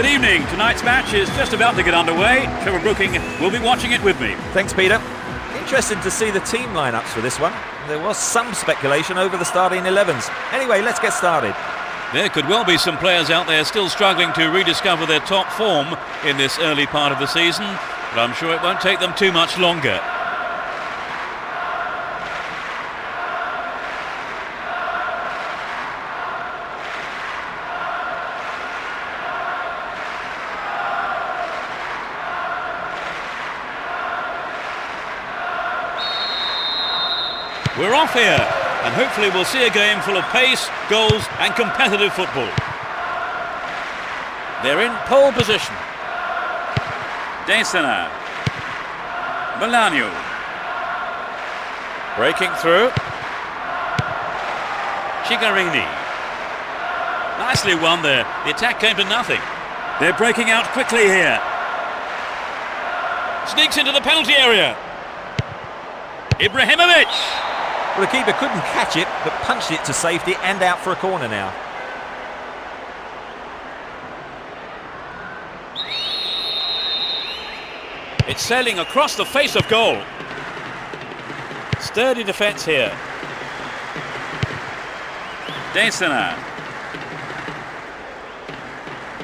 Good evening. Tonight's match is just about to get underway. Trevor Brooking will be watching it with me. Thanks, Peter. Interesting to see the team lineups for this one. There was some speculation over the starting 11s. Anyway, let's get started. There could well be some players out there still struggling to rediscover their top form in this early part of the season, but I'm sure it won't take them too much longer. We're off here, and hopefully we'll see a game full of pace, goals and competitive football. They're in pole position. Desena. Melano. Breaking through. Chigarini. Nicely won there. The attack came to nothing. They're breaking out quickly here. Sneaks into the penalty area. Ibrahimovic. Well, the keeper couldn't catch it, but punched it to safety and out for a corner now. It's sailing across the face of goal. Sturdy defence here. Desena.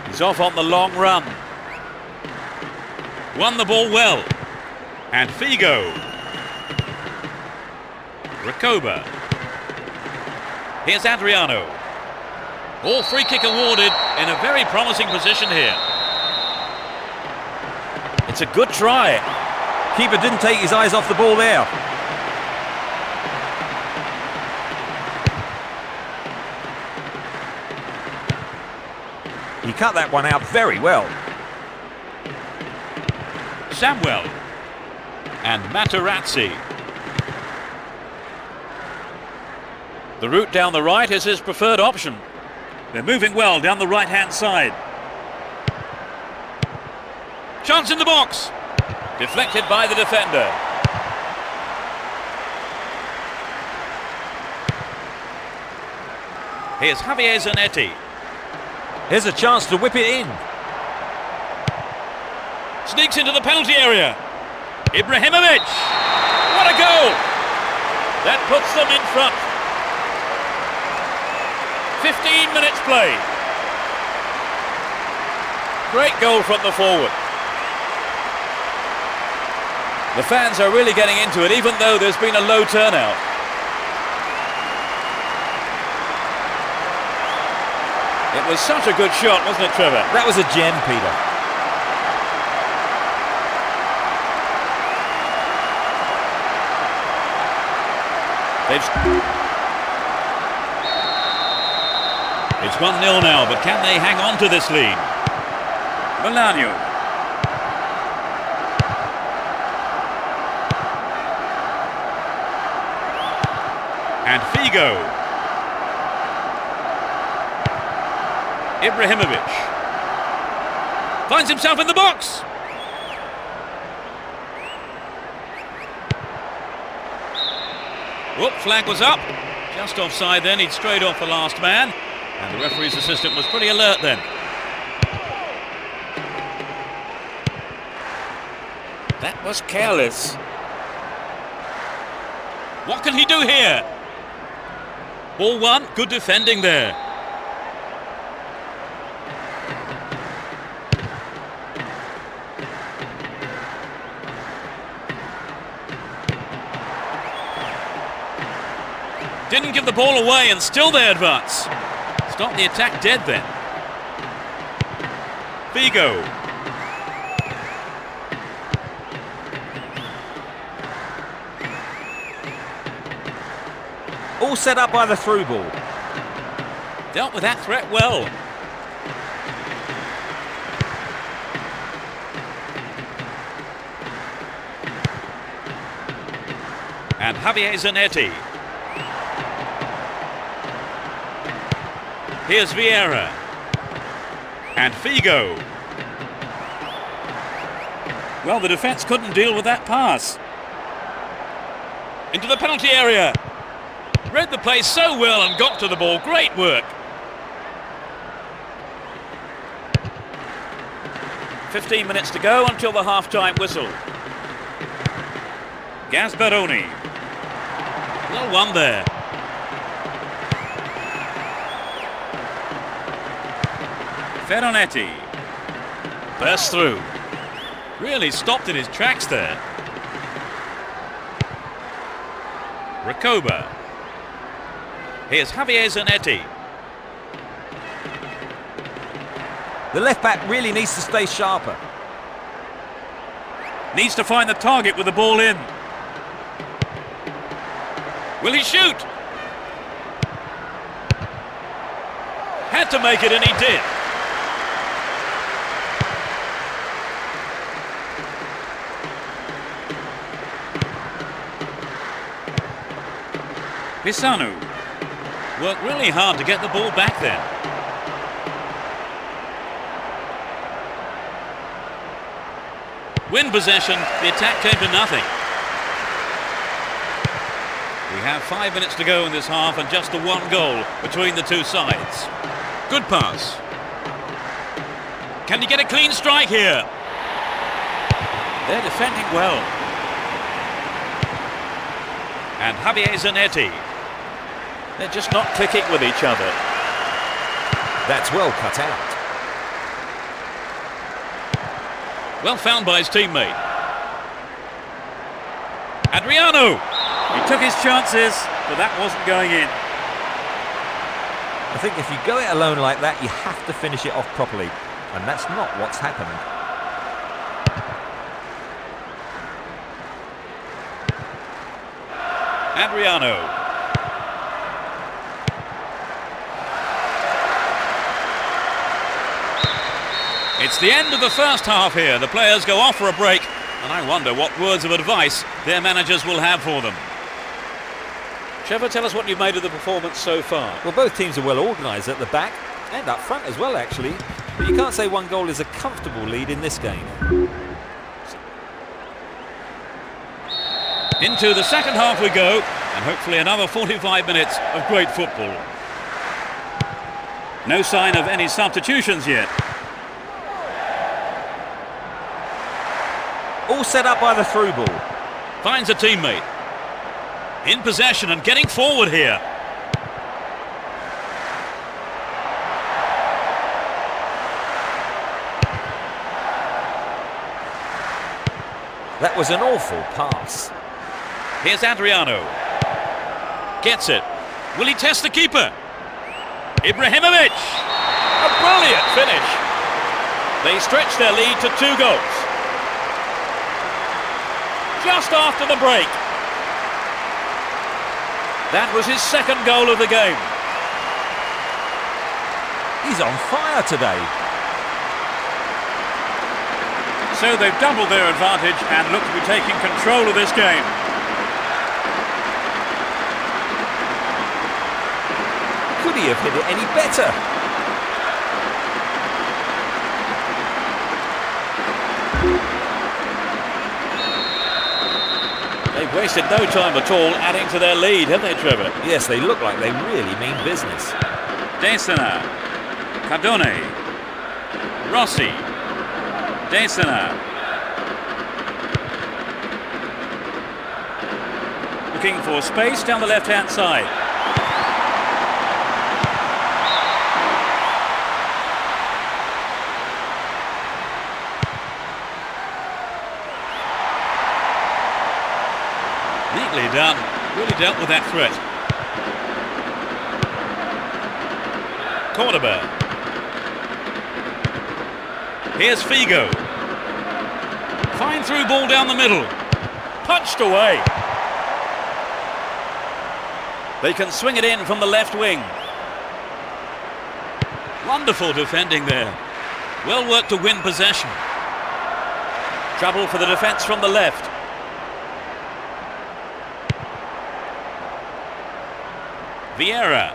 He's off on the long run. Won the ball well. And Figo. Rakoba. Here's Adriano. Ball free kick awarded in a very promising position here. It's a good try. Keeper didn't take his eyes off the ball there. He cut that one out very well. Samuel. And Materazzi. The route down the right is his preferred option. They're moving well down the right-hand side. Chance in the box. Deflected by the defender. Here's Javier Zanetti. Here's a chance to whip it in. Sneaks into the penalty area. Ibrahimovic. What a goal! That puts them in front. 15 minutes play. Great goal from the forward. The fans are really getting into it, even though there's been a low turnout. It was such a good shot, wasn't it, Trevor? That was a gem, Peter. It's 1-0 now, but can they hang on to this lead? Melano. And Figo. Ibrahimovic. Finds himself in the box. Whoop, flag was up. Just offside then, he'd strayed off the last man. And the referee's assistant was pretty alert then. That was careless. What can he do here? Ball one, good defending there. Didn't give the ball away and still they advance. Stop the attack dead then. Figo. All set up by the through ball. Dealt with that threat well. And Javier Zanetti. Here's Vieira. And Figo. Well, the defence couldn't deal with that pass. Into the penalty area. Read the play so well and got to the ball. Great work. 15 minutes to go until the half-time whistle. Gasparoni. Well won there. Ferronetti. Burst through. Really stopped in his tracks there. Recoba. Here's Javier Zanetti. The left back really needs to stay sharper. Needs to find the target with the ball in. Will he shoot? Had to make it and he did. Pisanu worked really hard to get the ball back then. Win possession, the attack came to nothing. We have 5 minutes to go in this half and just the one goal between the two sides. Good pass. Can you get a clean strike here? They're defending well. And Javier Zanetti. They're just not clicking with each other. That's well cut out. Well found by his teammate. Adriano! He took his chances, but that wasn't going in. I think if you go it alone like that, you have to finish it off properly. And that's not what's happened. Adriano. It's the end of the first half here. The players go off for a break, and I wonder what words of advice their managers will have for them. Trevor, tell us what you've made of the performance so far. Well, both teams are well organised at the back and up front as well, actually. But you can't say one goal is a comfortable lead in this game. Into the second half we go, and hopefully another 45 minutes of great football. No sign of any substitutions yet. All set up by the through ball. Finds a teammate. In possession and getting forward here. That was an awful pass. Here's Adriano. Gets it. Will he test the keeper? Ibrahimovic! A brilliant finish. They stretch their lead to 2 goals. Just after the break. That was his second goal of the game. He's on fire today. So they've doubled their advantage and look to be taking control of this game. Could he have hit it any better? They've wasted no time at all adding to their lead, haven't they, Trevor? Yes, they look like they really mean business. Desena, Cardone, Rossi, Desena. Looking for space down the left-hand side. Neatly done, really dealt with that threat. Cordoba. Here's Figo. Fine through ball down the middle. Punched away. They can swing it in from the left wing. Wonderful defending there. Well worked to win possession. Trouble for the defence from the left. Vieira.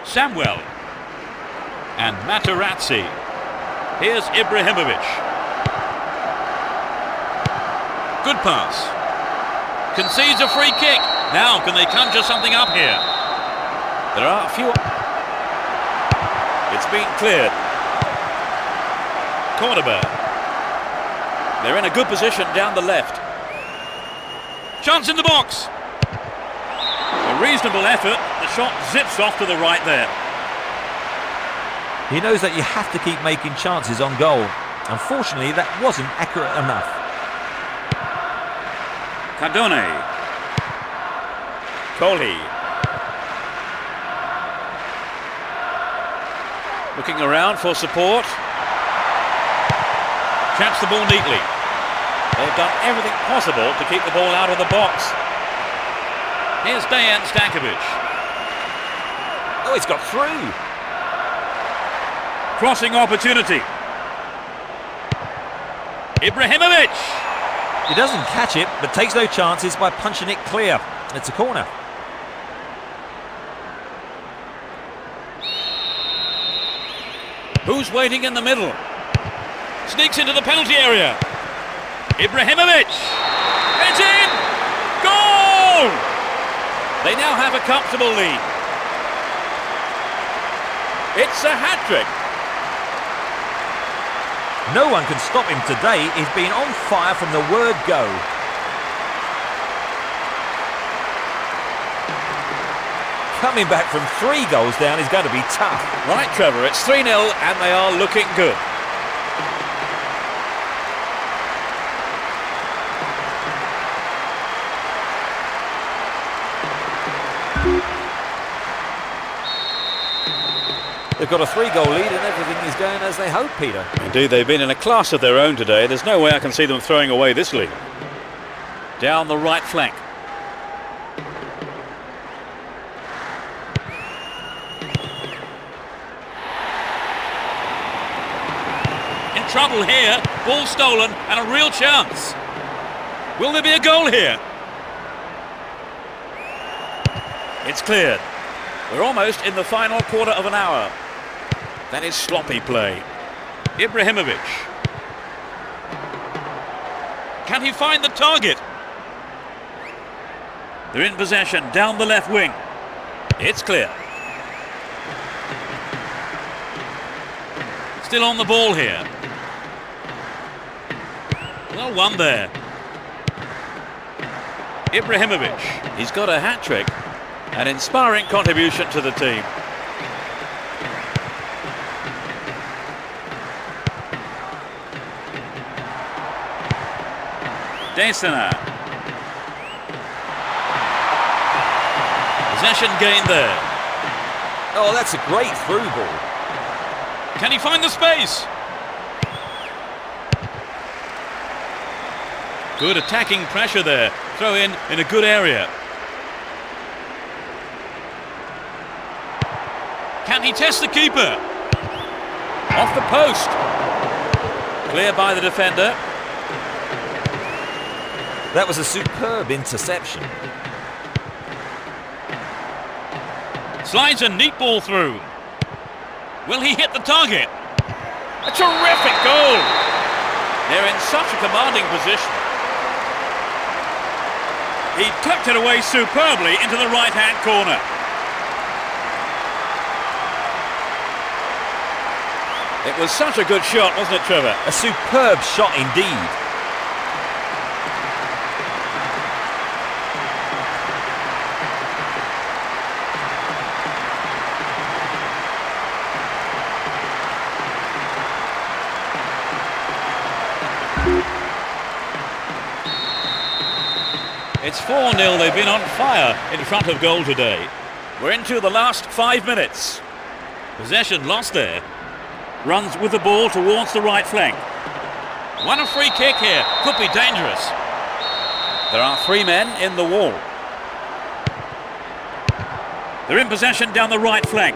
Samuel. And Materazzi. Here's Ibrahimovic. Good pass. Concedes a free kick. Now can they conjure something up here? There are a few. It's been cleared. cornerback. They're in a good position down the left. Chance in the box. A reasonable effort. The shot zips off to the right there. He knows that you have to keep making chances on goal. Unfortunately, that wasn't accurate enough. Cardone. Coley. Looking around for support. Catch the ball neatly. They've done everything possible to keep the ball out of the box. Here's Dejan Stankovic. Oh, it's got through. Crossing opportunity. Ibrahimovic. He doesn't catch it, but takes no chances by punching it clear. It's a corner. Who's waiting in the middle? Sneaks into the penalty area. Ibrahimovic. It's in! Goal! They now have a comfortable lead. It's a hat-trick. No one can stop him today. He's been on fire from the word go. Coming back from 3 goals down is going to be tough. Right, Trevor, it's 3-0 and they are looking good. They've got a 3-goal lead and everything is going as they hope, Peter. Indeed, they've been in a class of their own today. There's no way I can see them throwing away this lead. Down the right flank. In trouble here. Ball stolen and a real chance. Will there be a goal here? It's cleared. We're almost in the final quarter of an hour. That is sloppy play. Ibrahimovic. Can he find the target? They're in possession down the left wing. It's clear. Still on the ball here. Well won there. Ibrahimovic. He's got a hat-trick. An inspiring contribution to the team. Desena. Possession gained there. Oh, that's a great through ball. Can he find the space? Good attacking pressure there. Throw in a good area. Can he test the keeper? Off the post. Clear by the defender. That was a superb interception. Slides a neat ball through. Will he hit the target? A terrific goal! They're in such a commanding position. He tucked it away superbly into the right-hand corner. It was such a good shot, wasn't it, Trevor? A superb shot indeed. It's 4-0. They've been on fire in front of goal today. We're into the last 5 minutes. Possession lost there. Runs with the ball towards the right flank. Won a free kick here. Could be dangerous. There are 3 men in the wall. They're in possession down the right flank.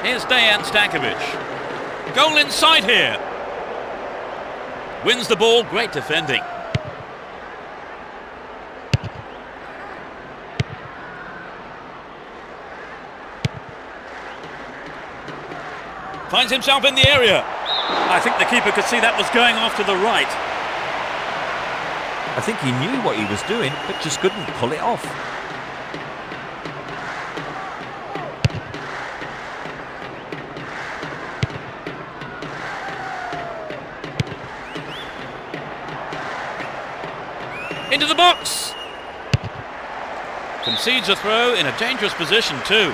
Here's Dejan Stankovic. Goal inside here. Wins the ball. Great defending. Finds himself in the area. I think the keeper could see that was going off to the right. I think he knew what he was doing, but just couldn't pull it off. Into the box. Concedes a throw in a dangerous position too.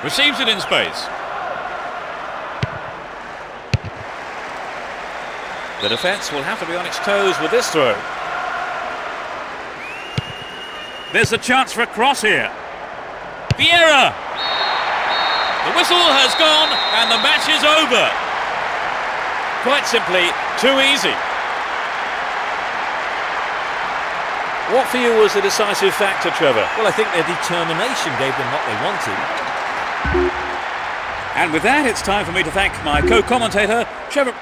Receives it in space. The defence will have to be on its toes with this throw. There's a chance for a cross here. Vieira! The whistle has gone and the match is over. Quite simply, too easy. What for you was the decisive factor, Trevor? Well, I think their determination gave them what they wanted. And with that, it's time for me to thank my co-commentator, Trevor.